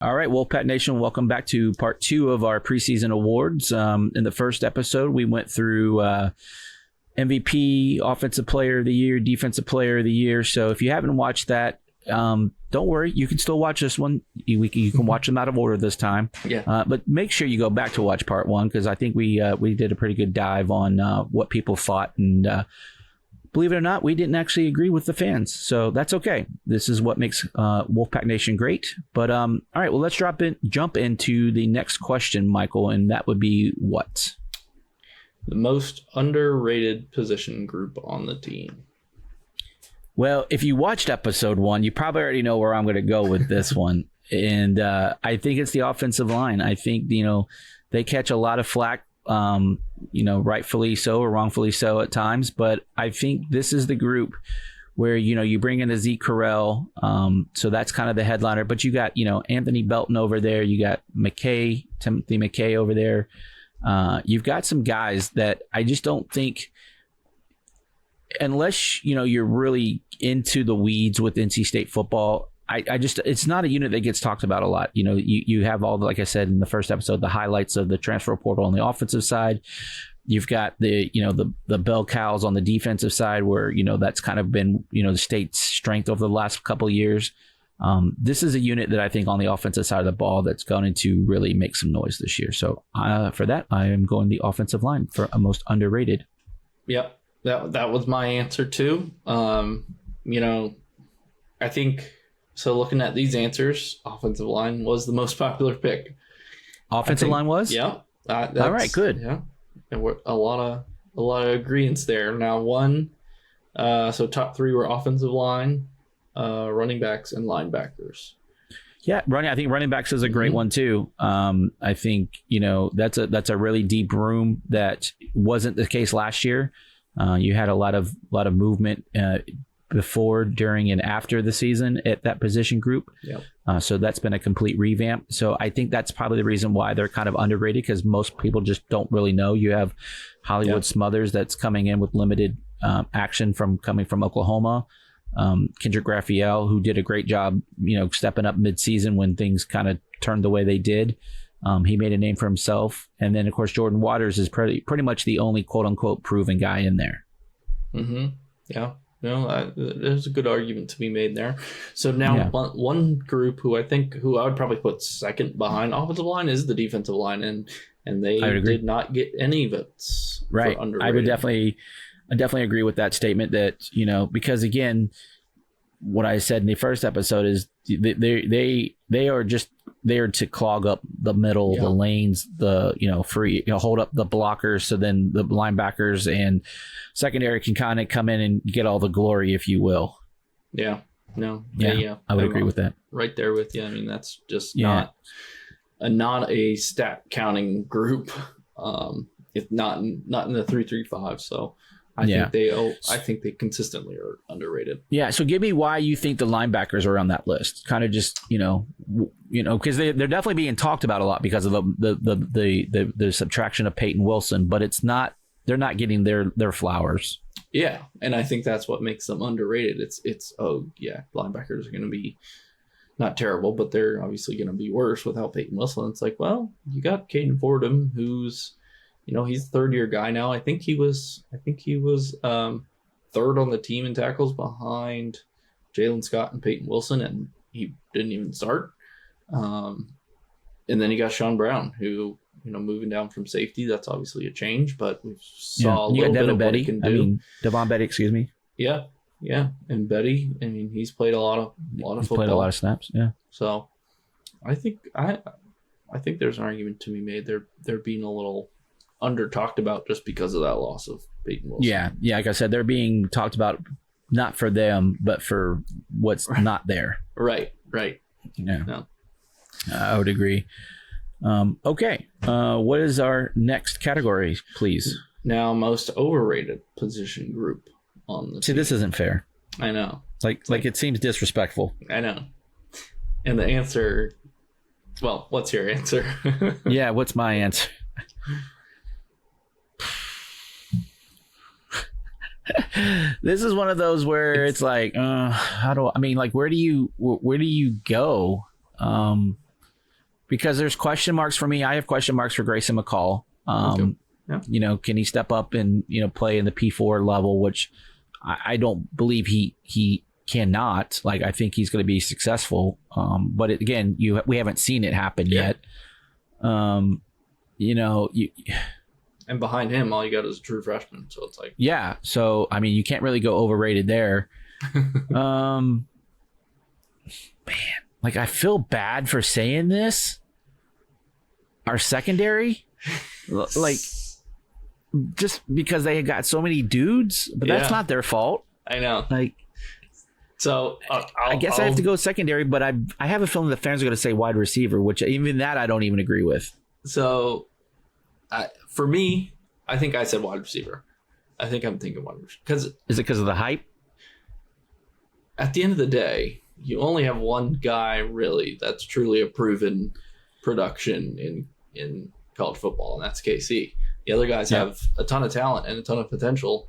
All right, Wolfpack Nation, welcome back to part 2 of our preseason awards. In the first episode, we went through MVP, Offensive Player of the Year, Defensive Player of the Year. So if you haven't watched that, don't worry, you can still watch this one. You can watch them out of order this time. Yeah. But make sure you go back to watch part 1 because I think we did a pretty good dive on what people thought, and believe it or not, we didn't actually agree with the fans. So that's okay. This is what makes Wolfpack Nation great. But all right, well, let's jump into the next question, Michael, and that would be what? The most underrated position group on the team. Well, if you watched episode 1, you probably already know where I'm going to go with this one. And I think it's the offensive line. I think, they catch a lot of flack, rightfully so or wrongfully so at times. But I think this is the group where, you bring in a Zeke Correll. So that's kind of the headliner. But you got, Anthony Belton over there. You got Timothy McKay over there. You've got some guys that I just don't think, unless, you're really into the weeds with NC State football, it's not a unit that gets talked about a lot. You have all, like I said in the first episode, the highlights of the transfer portal on the offensive side. You've got the bell cows on the defensive side where, that's kind of been, the state's strength over the last couple of years. This is a unit that I think on the offensive side of the ball that's going to really make some noise this year. So for that, I am going the offensive line for a most underrated. Yep. That was my answer too. I think, so looking at these answers, offensive line was the most popular pick. Offensive line was? Yeah. All right, good. Yeah. And a lot of agreements there. Now so top 3 were offensive line, running backs, and linebackers. Yeah, I think running backs is a great one too. I think, that's a really deep room that wasn't the case last year. You had a lot of movement before, during, and after the season at that position group. Yep. So that's been a complete revamp. So I think that's probably the reason why they're kind of underrated, because most people just don't really know. You have Hollywood Smothers that's coming in with limited action coming from Oklahoma. Kendrick Raphael, who did a great job, stepping up mid-season when things kind of turned the way they did. He made a name for himself. And then, of course, Jordan Waters is pretty much the only quote-unquote proven guy in there. Mm-hmm. Yeah. No, there's a good argument to be made there. So now one group who I would probably put second behind offensive line is the defensive line, and they did not get any votes. Right. I would definitely agree with that statement that, because again, what I said in the first episode is they are just there to clog up the middle, the lanes, hold up the blockers. So then the linebackers and secondary can kind of come in and get all the glory, if you will. Yeah. No. Yeah. I would agree with that. Right there with you. I mean, that's just not a stat counting group. It's not in the 3-3-5. So I think they consistently are underrated. Yeah. So give me why you think the linebackers are on that list. Kind of just, because they're definitely being talked about a lot because of the subtraction of Peyton Wilson, but they're not getting their flowers. Yeah. And I think that's what makes them underrated. Linebackers are going to be not terrible, but they're obviously going to be worse without Peyton Wilson. It's like, well, you got Caden Fordham, who's, he's a third-year guy now. I think he was third on the team in tackles behind Jalen Scott and Peyton Wilson, and he didn't even start. And then you got Sean Brown, who, moving down from safety. That's obviously a change, but we saw a little bit of what he can do. Devon Betty, excuse me. Yeah. And Betty, he's played a lot of football. Played a lot of snaps. Yeah. So I think there's an argument to be made. They're being a little under talked about just because of that loss of Peyton Wilson. Yeah. Like I said, they're being talked about not for them, but for what's not there. Right. Yeah. No. I would agree. Okay. What is our next category, please? Now, most overrated position group on the team. This isn't fair. I know. Like it seems disrespectful. I know. And the answer, well, what's your answer? Yeah, what's my answer? This is one of those where it's like, where do you go? because there's question marks for me. I have question marks for Grayson McCall. Okay. Yeah. You know, can he step up and, you know, play in the P4 level, which I don't believe he cannot. Like, I think he's going to be successful. But again, we haven't seen it happen yet. You know, and behind him, all you got is a true freshman. So it's like, yeah. So, I mean, you can't really go overrated there. Man, like, I feel bad for saying this. Our secondary, like, just because they got so many dudes, but that's not their fault. I know. Like, so I guess I have to go secondary, but I have a feeling the fans are going to say wide receiver, which even that I don't even agree with. So, for me, I think I said wide receiver. I think I'm thinking wide receiver. Is it because of the hype? At the end of the day, you only have one guy really that's truly a proven production in college football, and that's KC. The other guys have a ton of talent and a ton of potential,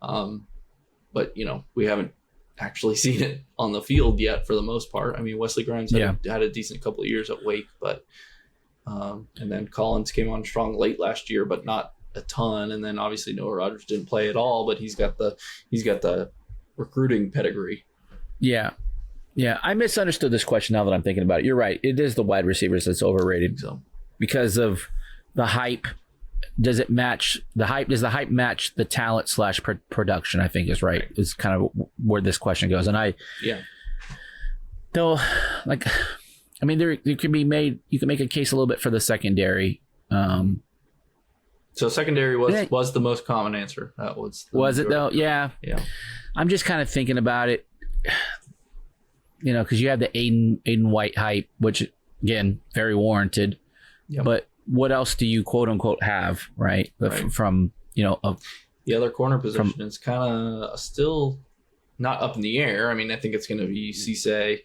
but you know, we haven't actually seen it on the field yet for the most part. I mean, Wesley Grimes had a decent couple of years at Wake, but and then Collins came on strong late last year, but not a ton. And then obviously Noah Rogers didn't play at all, but he's got the recruiting pedigree. Yeah. I misunderstood this question now that I'm thinking about it. You're right. It is the wide receivers that's overrated. So because of the hype. Does it match the hype? Does the hype match the talent / production? I think is right. Is kind of where this question goes. And though, like, I mean, there can be made. You can make a case a little bit for the secondary. So secondary was the most common answer. That was it though? Yeah. I'm just kind of thinking about it. You know, because you have the Aiden White hype, which again, very warranted. Yep. But what else do you quote unquote have, right? From, you know, the other corner position is kind of still not up in the air. I mean, I think it's going to be Cisse.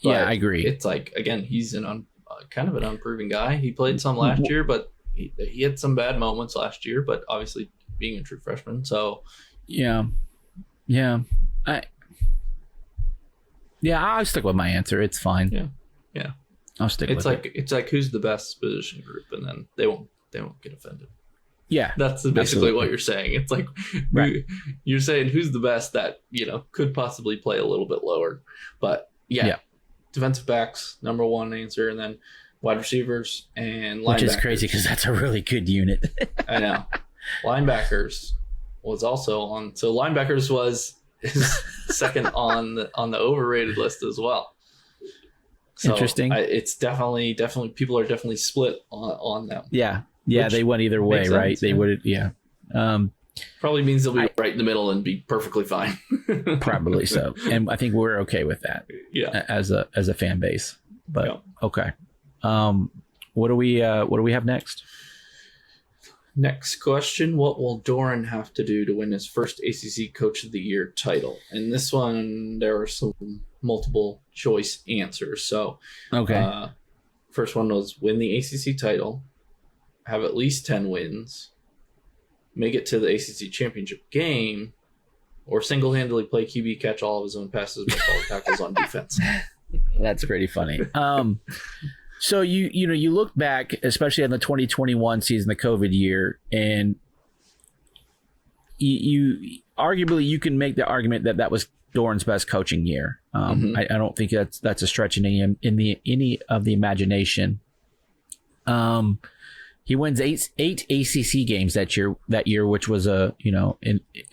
Yeah, I agree. It's like, again, he's kind of an unproven guy. He played some last year, but he had some bad moments last year, but obviously being a true freshman. So I'll stick with my answer. It's fine. Yeah. I'll stick with it. It's like who's the best position group, and then they won't get offended. Yeah, that's basically what you're saying. It's like you're saying who's the best that, you know, could possibly play a little bit lower, but defensive backs number one answer, and then wide receivers and linebackers. Which is crazy because that's a really good unit. I know. Linebackers was also on. So linebackers was second on the overrated list as well. So interesting. It's definitely people are definitely split on them. Yeah, they went either way, right? They would, probably means they'll be right in the middle and be perfectly fine. Probably so, and I think we're okay with that. Yeah, as a fan base. But okay, what do we have next? Next question: what will Doran have to do to win his first ACC Coach of the Year title? And this one, there are some multiple choice answers. So, first one was win the ACC title, have at least 10 wins, make it to the ACC championship game, or single-handedly play QB, catch all of his own passes, make all the tackles on defense. That's pretty funny. So you look back, especially on the 2021 season, the COVID year, and you arguably you can make the argument that was Doran's best coaching year. I don't think that's a stretch in any of the imagination. He wins eight ACC games that year, which was an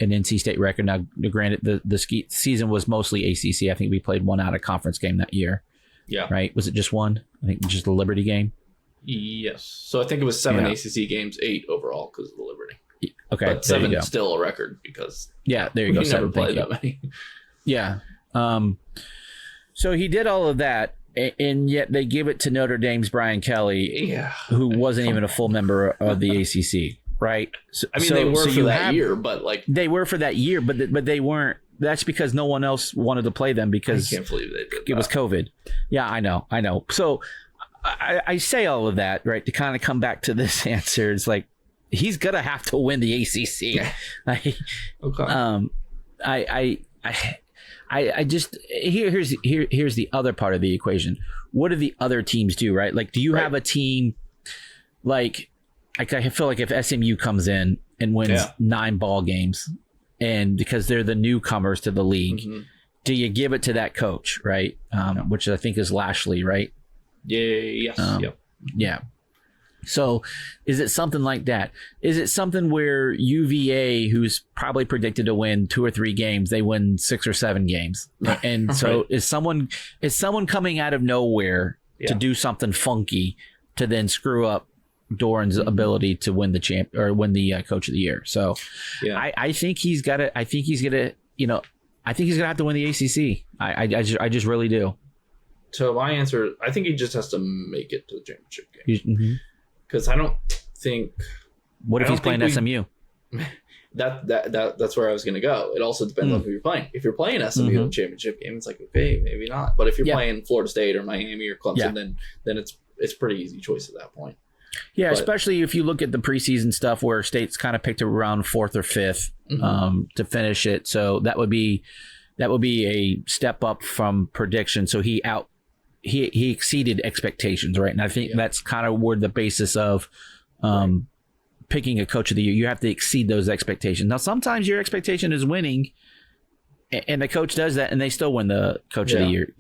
NC State record. Now, granted, the season was mostly ACC. I think we played one out of conference game that year. Yeah. Right? Was it just one? I think just the Liberty game. Yes. So I think it was 7 ACC games, 8 overall because of the Liberty. Okay. But 7 is still a record because there you go. We never played that many. Yeah. So he did all of that, and yet they give it to Notre Dame's Brian Kelly, who wasn't even a full member of the ACC, right? So, I mean, they were for that year, but they were for that year, but they weren't. That's because no one else wanted to play them because I can't believe they did it was COVID. Yeah, I know. So I say all of that, right, to kind of come back to this answer. It's like he's gonna have to win the ACC. I just here's the other part of the equation. What do the other teams do, right? Like, do you have a team like I feel like if SMU comes in and wins 9 ball games, and because they're the newcomers to the league, do you give it to that coach, right? Which I think is Lashley, right? Yeah. So is it something like that? Is it something where UVA, who's probably predicted to win 2 or 3 games, they win 6 or 7 games? And so is someone coming out of nowhere to do something funky to then screw up Doran's ability to win the coach of the year? So I think he's got to, I think he's going to have to win the ACC. I just really do. So my answer, I think he just has to make it to the championship game. Because I don't think. What if he's playing SMU? That's where I was going to go. It also depends on who you're playing. If you're playing SMU in the championship game, it's like, okay, maybe not. But if you're playing Florida State or Miami or Clemson, then it's pretty easy choice at that point. Yeah, but especially if you look at the preseason stuff where State's kind of picked around 4th or 5th to finish it. So that would be a step up from prediction. So he exceeded expectations, right? And I think that's kind of where the basis of picking a coach of the year. You have to exceed those expectations. Now, sometimes your expectation is winning, and the coach does that, and they still win the coach of the year.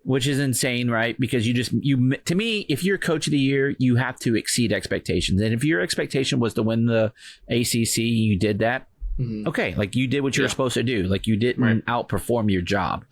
Which is insane, right? Because to me, if you're coach of the year, you have to exceed expectations. And if your expectation was to win the ACC, you did that. Okay, like you did what you were supposed to do. Like you didn't outperform your job.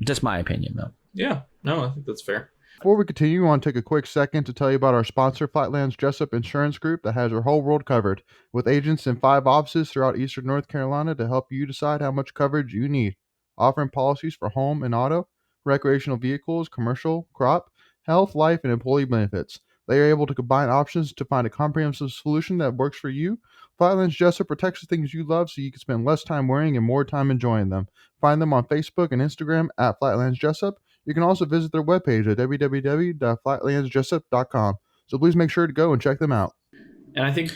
Just my opinion, though. Yeah, no, I think that's fair. Before we continue, I want to take a quick second to tell you about our sponsor, Flatlands Jessup Insurance Group, that has your whole world covered, with agents in 5 offices throughout eastern North Carolina to help you decide how much coverage you need, offering policies for home and auto, recreational vehicles, commercial, crop, health, life, and employee benefits. They are able to combine options to find a comprehensive solution that works for you. Flatlands Jessup protects the things you love so you can spend less time worrying and more time enjoying them. Find them on Facebook and Instagram at Flatlands Jessup. You can also visit their webpage at www.flatlandsjessup.com. So please make sure to go and check them out. And I think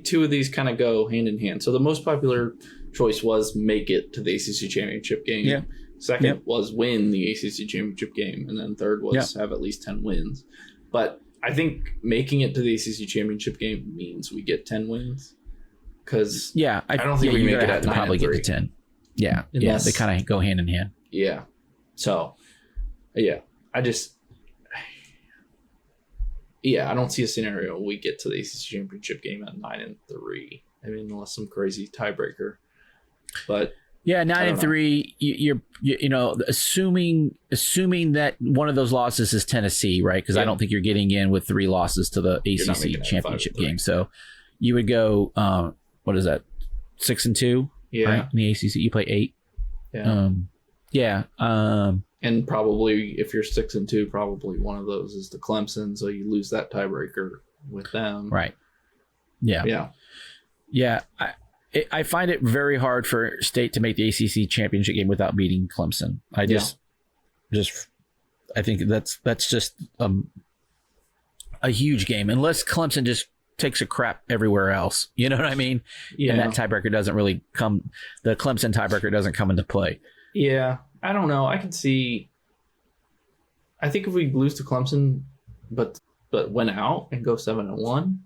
2 of these kind of go hand in hand. So the most popular choice was make it to the ACC championship game. Yeah. Second was win the ACC championship game. And then third was have at least 10 wins. But I think making it to the ACC championship game means we get 10 wins. Because I don't think we make it at 9 probably and 3. get to 10. Yeah, they kind of go hand in hand. Yeah. So, I don't see a scenario we get to the ACC championship game at 9 and 3. I mean, unless some crazy tiebreaker. But 9 and 3. You're assuming that one of those losses is Tennessee, right? Because I don't think you're getting in with 3 losses to the ACC championship game. So you would go. What is that? 6 and 2. Yeah. Right? In the ACC, you play 8. Yeah. And probably if you're 6 and 2, probably one of those is the Clemson, so you lose that tiebreaker with them. Right. Yeah. I find it very hard for State to make the ACC championship game without beating Clemson. I think that's just a huge game, unless Clemson just takes a crap everywhere else. You know what I mean? Yeah. And that tiebreaker doesn't really come. The Clemson tiebreaker doesn't come into play. Yeah, I don't know. I think if we lose to Clemson, but win out and go 7-1.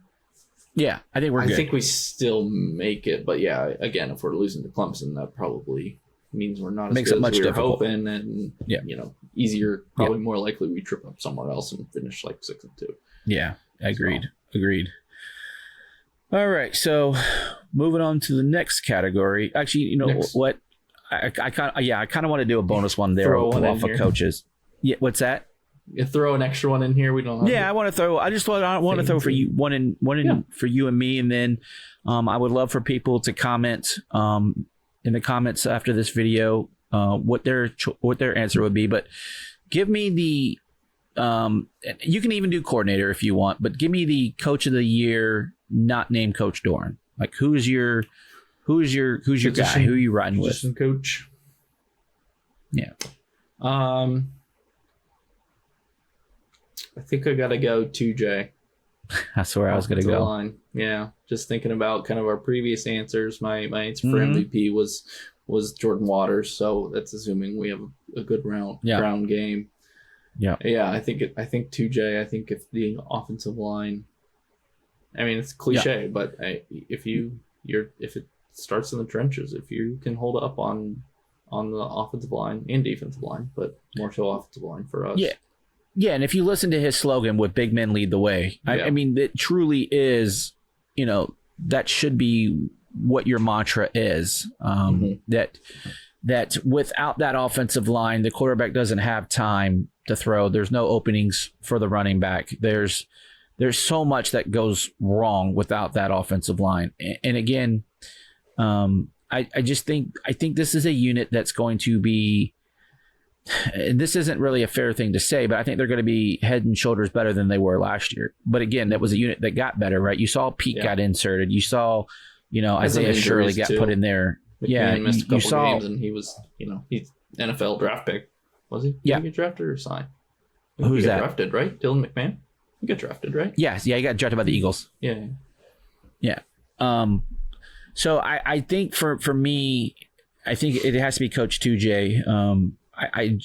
Yeah, I think we're good. I think we still make it, but again, if we're losing to Clemson, that probably means we're not as good as we were hoping, and easier. Probably more likely we trip up somewhere else and finish like 6 and 2. Yeah, agreed. All right, so moving on to the next category. Actually, what? I kind of want to do a bonus one there off of coaches. Yeah, what's that? You throw an extra one in here. We don't. I want to throw. I want to throw for you one for you and me, and then I would love for people to comment in the comments after this video what their answer would be. But give me the you can even do coordinator if you want, but give me the coach of the year not named Coach Doran. Like who's your guy? Who are you riding with? Coach. Yeah. I think I gotta go 2J. That's where I was gonna go. Line. Yeah, just thinking about kind of our previous answers. My answer for MVP was was Jordan Waters, so that's assuming we have a good ground game. Yeah. I think 2J. I think if the offensive line, I mean it's cliche, but if it starts in the trenches, if you can hold up on the offensive line and defensive line, but more so offensive line for us. Yeah, and if you listen to his slogan, "With big men lead the way," I mean, it truly is. That should be what your mantra is. That without that offensive line, the quarterback doesn't have time to throw. There's no openings for the running back. There's so much that goes wrong without that offensive line. And again, I think this is a unit that's going to be, and this isn't really a fair thing to say, but I think they're going to be head and shoulders better than they were last year. But again, that was a unit that got better, right? You saw Pete got inserted. You saw, Isaiah Shirley got put in there. McMahon missed a couple games, and he was, he's NFL draft pick. Was he? Did he get drafted or signed? Who's that? Drafted, right? Dylan McMahon? He got drafted, right? Yes. Yeah, he got drafted by the Eagles. Yeah. So I think for me, I think it has to be Coach 2J. I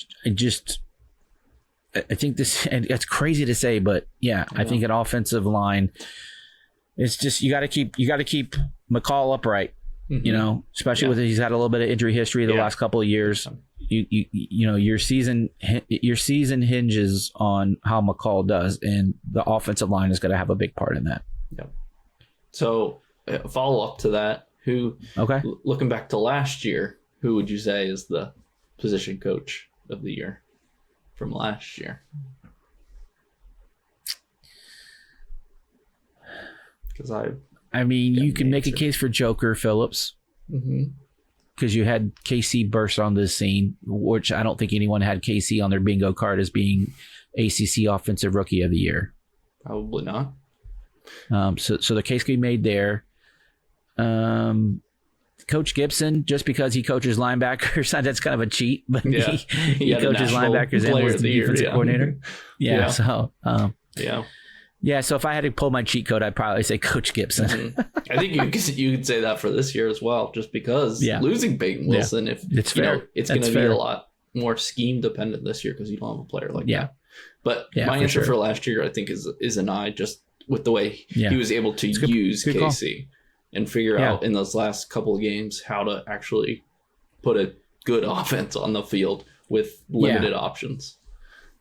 think this, and it's crazy to say, but I think an offensive line, it's just you got to keep McCall upright. Especially with he's had a little bit of injury history the last couple of years. Your season hinges on how McCall does, and the offensive line is going to have a big part in that. Yep. So follow up to that, looking back to last year, who would you say is the position coach of the year from last year? Because you can make a case for Joker Phillips because you had KC burst on the scene, which I don't think anyone had KC on their bingo card as being ACC Offensive Rookie of the Year. Probably not. So the case can be made there. Coach Gibson, just because he coaches linebackers, that's kind of a cheat, but he coaches linebackers and was the defensive coordinator. So if I had to pull my cheat code, I'd probably say Coach Gibson. I think you could say that for this year as well, just because losing Peyton Wilson, if it's fair, it's going to be a lot more scheme dependent this year because you don't have a player like that. But my answer for last year, I think, is an eye, just with the way he was able to use KC and figure out in those last couple of games how to actually put a good offense on the field with limited options.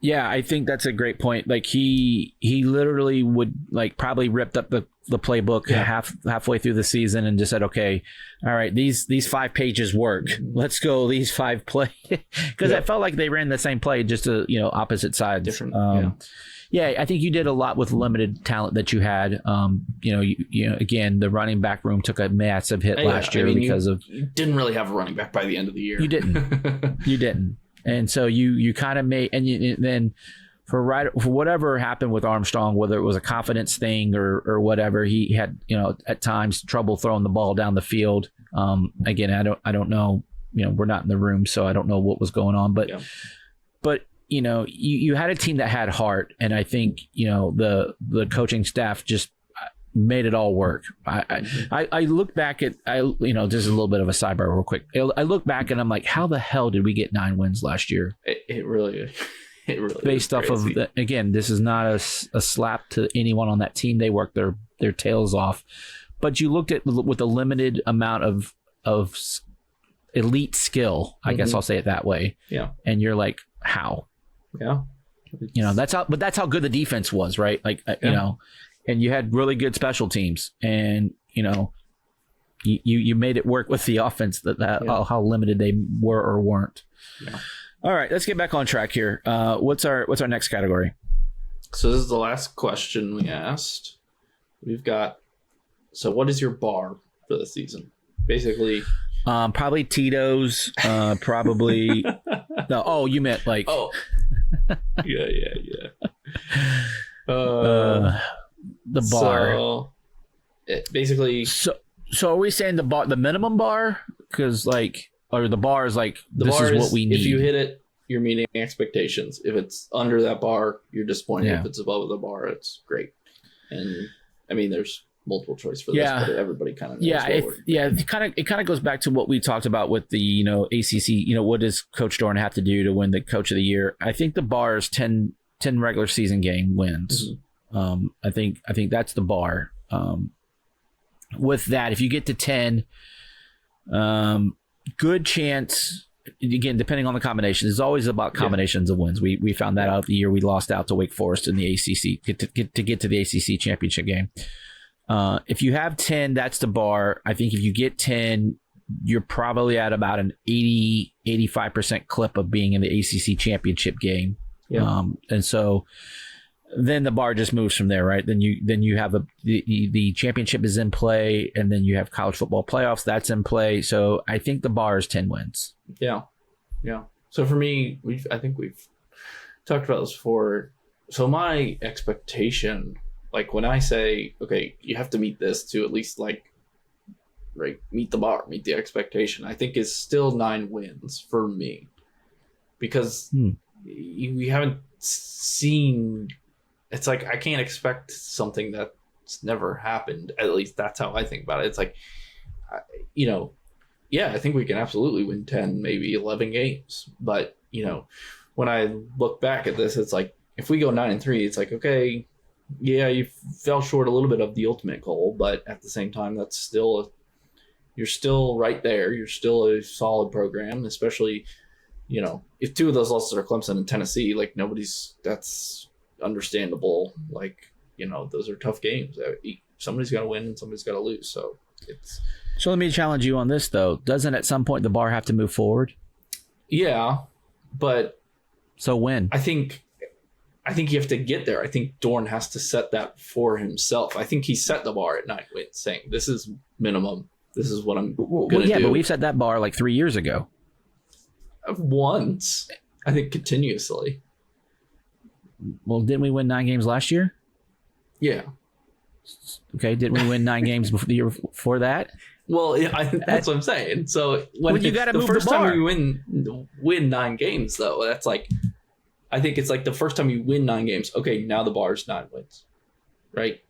Yeah, I think that's a great point. Like he literally would probably ripped up the playbook halfway through the season and just said, okay, all right, these 5 pages work. Let's go these 5 play, because I felt like they ran the same play, just to opposite sides. Different. I think you did a lot with limited talent that you had. Again, the running back room took a massive hit last year because you didn't really have a running back by the end of the year. You didn't. And so you kind of made, and then for whatever happened with Armstrong, whether it was a confidence thing or whatever, he had at times trouble throwing the ball down the field. Again, I don't know. We're not in the room, so I don't know what was going on. But you had a team that had heart, and I think the coaching staff just made it all work. I look back at just a little bit of a sidebar real quick. I look back and I'm like, how the hell did we get 9 wins last year? It really based off of again, this is not a slap to anyone on that team. They worked their tails off, but you looked at with a limited amount of elite skill. I guess I'll say it that way. Yeah, and you're like, how? Yeah, that's how good the defense was, right? And you had really good special teams, and you made it work with the offense how limited they were or weren't. Yeah. All right, let's get back on track here. What's our next category? So this is the last question we asked. We've got. So what is your bar for the season? Basically, probably Tito's. Probably. No. Oh, you meant like. Oh. Yeah. The bar. So, basically. So are we saying the minimum bar? Because or the bar is this is what we need. If you hit it, you're meeting expectations. If it's under that bar, you're disappointed. Yeah. If it's above the bar, it's great. And I mean, there's multiple choice for this, Yeah. but everybody kind of knows Yeah, what we're- it kind of goes back to what we talked about with the ACC. What does Coach Dorn have to do to win the Coach of the Year? I think the bar is 10 regular season game wins. I think that's the bar. With that, if you get to 10, good chance. Again, depending on the combination, it's always about combinations of wins. We found that out the year we lost out to Wake Forest in the ACC to get to the ACC championship game. If you have 10, that's the bar. I think if you get 10, you're probably at about an 85% clip of being in the ACC championship game. Yeah. And so then the bar just moves from there, right? Then you have the championship is in play, and then you have college football playoffs that's in play. So I think the bar is 10 wins. Yeah. So for me, I think we've talked about this before. So my expectation, like when I say, okay, you have to meet this to at least meet the bar, meet the expectation, I think is still 9 wins for me, because we haven't seen. It's like I can't expect something that's never happened. At least that's how I think about it. It's like, I think we can absolutely win 10, maybe 11 games. But, when I look back at this, it's like, if we go 9-3, it's like, okay, yeah, you fell short a little bit of the ultimate goal. But at the same time, that's still you're still right there. You're still a solid program, especially, if 2 of those losses are Clemson and Tennessee, like that's understandable. Like, those are tough games. Somebody's got to win and somebody's got to lose. So let me challenge you on this, though. Doesn't at some point the bar have to move forward? Yeah, but so when? I think you have to get there. I think Dorn has to set that for himself. I think he set the bar at 9 wins, saying this is minimum. This is what I'm going to do. But we've set that bar like 3 years ago. Once, I think continuously. Well, didn't we win 9 games last year? Yeah. Okay, didn't we win 9 games the year before that? Well, that's what I'm saying. So when you got to move the first bar. time we win 9 games, though, that's like, I think it's like the first time you win 9 games. Okay, now the bar is 9 wins, right?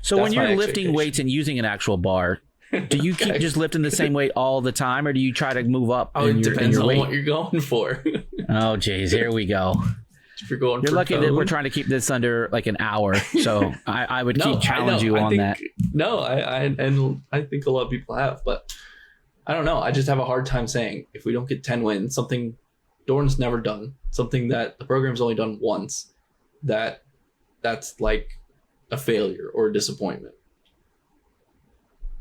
So when you're lifting weights and using an actual bar, do you keep just lifting the same weight all the time, or do you try to move up? It depends on what you're going for. Oh, geez, here we go. If you're going, you're lucky that we're trying to keep this under like an hour, so I would keep challenge you on that. No, I think a lot of people have, but I don't know. I just have a hard time saying if we don't get 10 wins, something Dorn's never done, something that the program's only done once, that's like a failure or a disappointment.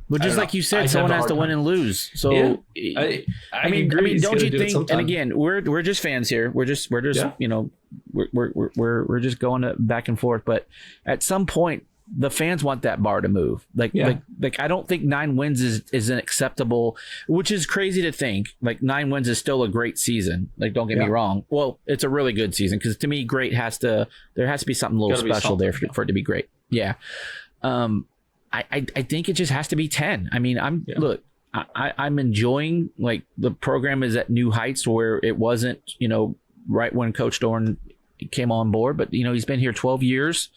Well, just like you said, someone has to win and lose. So yeah, I mean, don't you think? And again, we're just fans here. We're just we're just going back and forth. But at some point, the fans want that bar to move. Like I don't think 9 wins is an acceptable, which is crazy to think. Like 9 wins is still a great season. Like, don't get me wrong. Well, it's a really good season, because to me, there has to be something a little special there for it to be great. Yeah. I think it just has to be 10. I mean, I'm enjoying, like, the program is at new heights where it wasn't, right when Coach Dorn came on board, but he's been here 12 years.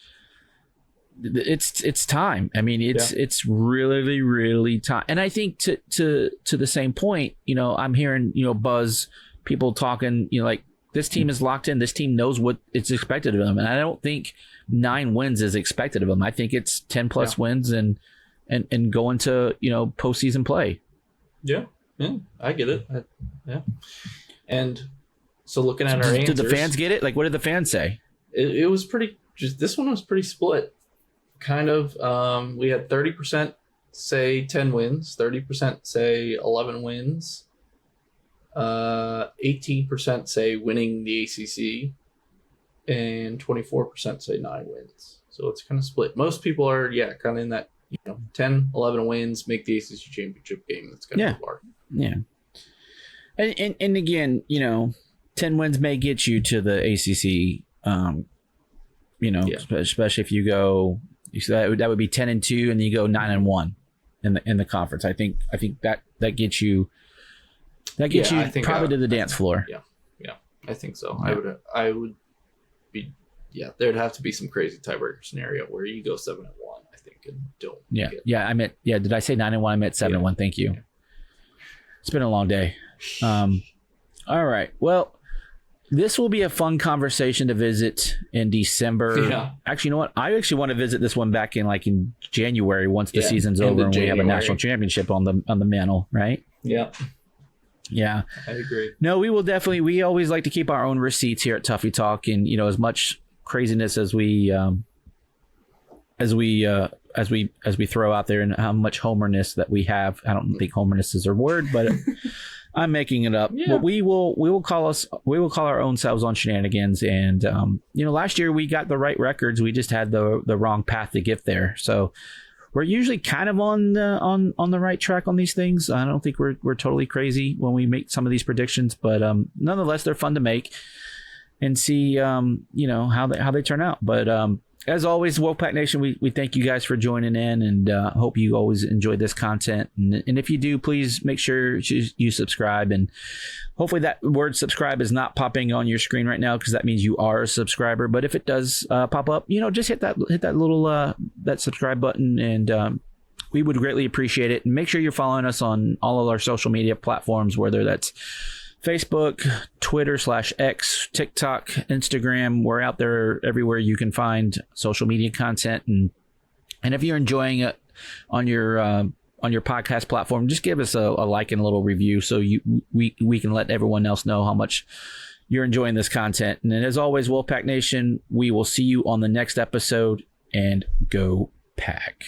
It's time. I mean, it's really, really time. And I think to the same point, I'm hearing, buzz people talking, like, this team is locked in. This team knows what it's expected of them. And I don't think 9 wins is expected of them. I think it's 10 plus wins and go into, postseason play. Yeah. I get it. Yeah. And so looking at our answers, did the fans get it? Like, what did the fans say? It was this one was pretty split. Kind of, we had 30% say 10 wins, 30% say 11 wins, 18% say winning the ACC, and 24% say 9 wins. So it's kind of split. Most people are, kind of in that, 10, 11 wins, make the ACC championship game. That's kind of the bar. Yeah. And again, 10 wins may get you to the ACC, especially if you go, so that would be 10-2, and you go 9-1 in the conference. I think that gets you probably to the dance floor. Yeah, I think so. Yeah. I would be. Yeah, there'd have to be some crazy tiebreaker scenario where you go 7-1. I think, and don't. Yeah. get- Yeah. Did I say 9-1? I meant 7-1. Thank you. Yeah. It's been a long day. All right. Well, this will be a fun conversation to visit in December. Yeah. Actually, you know what? I actually want to visit this one back in January once the Yeah, season's end over of and we have a January. national championship on the mantle, right? Yeah, Yeah. I agree. No, we will definitely. We always like to keep our own receipts here at Tuffy Talk, and as much craziness as we throw out there, and how much homerness that we have. I don't think homerness is a word, but I'm making it up. Yeah. But we will call our own selves on shenanigans. And last year we got the right records. We just had the wrong path to get there. So we're usually kind of on the right track on these things. I don't think we're totally crazy when we make some of these predictions, but nonetheless they're fun to make and see how they turn out. But as always, Wolfpack Nation, we thank you guys for joining in, and hope you always enjoy this content. And if you do, please make sure you subscribe. And hopefully that word subscribe is not popping on your screen right now, because that means you are a subscriber. But if it does pop up, just hit that little that subscribe button, and we would greatly appreciate it. And make sure you're following us on all of our social media platforms, whether that's Facebook, Twitter /X, TikTok, Instagram. We're out there everywhere you can find social media content. And if you're enjoying it on your podcast platform, just give us a like and a little review, so we can let everyone else know how much you're enjoying this content. And as always, Wolfpack Nation, we will see you on the next episode, and go Pack.